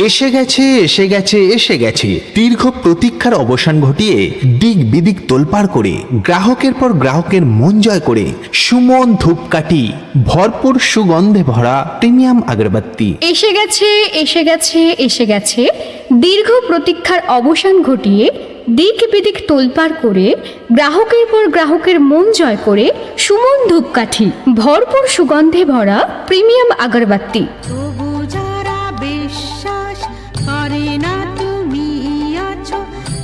এসে গেছে এসে গেছে এসে গেছে দীর্ঘ প্রতীক্ষার অবসান ঘটিয়ে দিক বিদিক তোলপাড় করে গ্রাহকের পর গ্রাহকের মন জয় করে সুমন ধূপকাঠি ভরপুর সুগন্ধে ভরা প্রিমিয়াম আগরবাতি এসে গেছে এসে গেছে এসে গেছে দীর্ঘ প্রতীক্ষার অবসান ঘটিয়ে দিক বিদিক তোলপাড় করে গ্রাহকের পর গ্রাহকের মন জয় করে সুমন ধূপকাঠি ভরপুর সুগন্ধে ভরা প্রিমিয়াম আগরবাতি। তবু যারা বিশ্বাস করে না তুমি আছো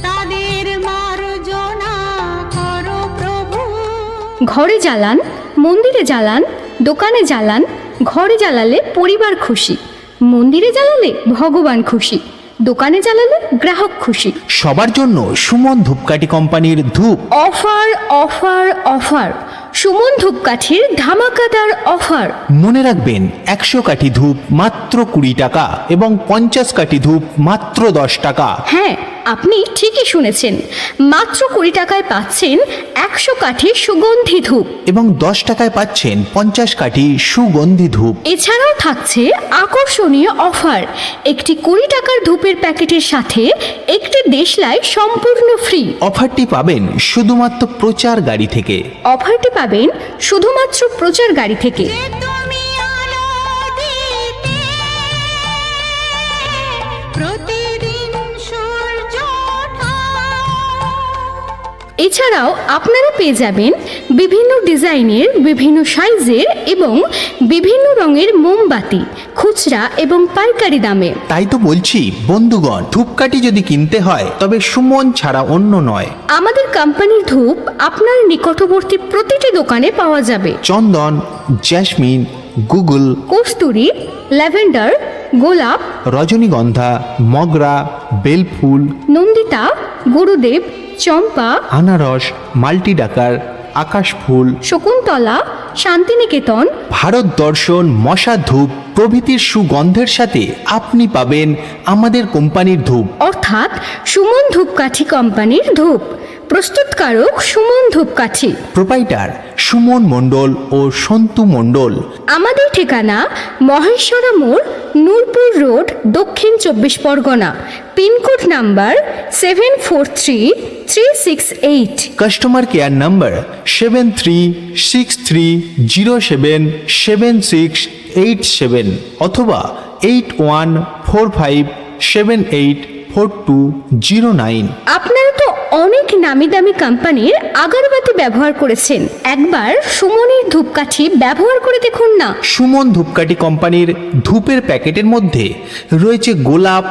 তাদের মার্জনা করো প্রভু। ঘরে জ্বালান, মন্দিরে জ্বালান, দোকানে জ্বালান, ঘরে জ্বালালে পরিবার খুশি, মন্দিরে জ্বালালে ভগবান খুশি, দোকানে জ্বালালে গ্রাহক খুশি। সবার জন্য সুমন ধূপকাঠি কোম্পানির ধূপ অফার অফার অফার, সুমন ধূপকাঠির ধামাকাদার অফার। মনে রাখবেন 100 কাঠি ধূপ মাত্র 20 টাকা এবং 50 কাঠি ধূপ মাত্র 10 টাকা। হ্যাঁ, আপনি ঠিকই শুনেছেন, মাত্র 20 টাকায় পাচ্ছেন 100 কাঠি সুগন্ধি ধূপ এবং 10 টাকায় পাচ্ছেন 50 কাঠি সুগন্ধি ধূপ। এছাড়াও থাকছে আকর্ষণীয় অফার, একটি 20 টাকার ধূপের প্যাকেটের সাথে একটি দেশলাই সম্পূর্ণ ফ্রি। অফারটি পাবেন শুধুমাত্র প্রচার গাড়ি থেকে। অফারটি পাবেন শুধুমাত্র প্রচার গাড়ি থেকে। যে তুমি আলো দিতে প্রতিদিন সূর্য ওঠা। এছাড়াও আপনারা পেয়ে যাবেন বিভিন্ন ডিজাইনের, বিভিন্ন সাইজের এবং বিভিন্ন রঙের মোমবাতি খুচরা এবং পাইকারি দামে। তাই তো বলছি বন্ধুগণ, ধূপকাঠি যদি কিনতে হয় তবে সুমন ছাড়া অন্য নয়। আমাদের কোম্পানির ধূপ আপনার নিকটবর্তী প্রতিটি দোকানে পাওয়া যাবে। চন্দন, জেসমিন, গুগল, কস্তুরী, ল্যাভেন্ডার, গোলাপ, রজনীগন্ধা, মগরা, বেলফুল, নন্দিতা, গুরুদেব, চম্পা, আনারস, মাল্টি ডাকার, আকাশ ফুল, শকুন্তলা, শান্তিনিকেতন, ভারত দর্শন, মশা ধূপ প্রভৃতির সুগন্ধের সাথে আপনি পাবেন আমাদের কোম্পানির ধূপ। অর্থাৎ সুমন ধূপকাঠি কোম্পানির ধূপ। প্রস্তুতকারক সুমন ধূপকাঠি। প্রোপাইটার সুমন মণ্ডল ও সন্তু মণ্ডল। আমাদের ঠিকানা মহেশ্বরা মোড়, Nurpur road, Dakshin 24 Pargana. Pincode number 743368। Customer care number 7363077687 অথবা 8145784209। আপনারা তো অনেক নামি দামি কোম্পানির আগরবাতি ব্যবহার করেছেন, একবার সুমনের ধূপকাঠি ব্যবহার করে দেখুন না। সুমন ধূপকাঠি কোম্পানির ধূপের প্যাকেটের মধ্যে রয়েছে গোলাপ,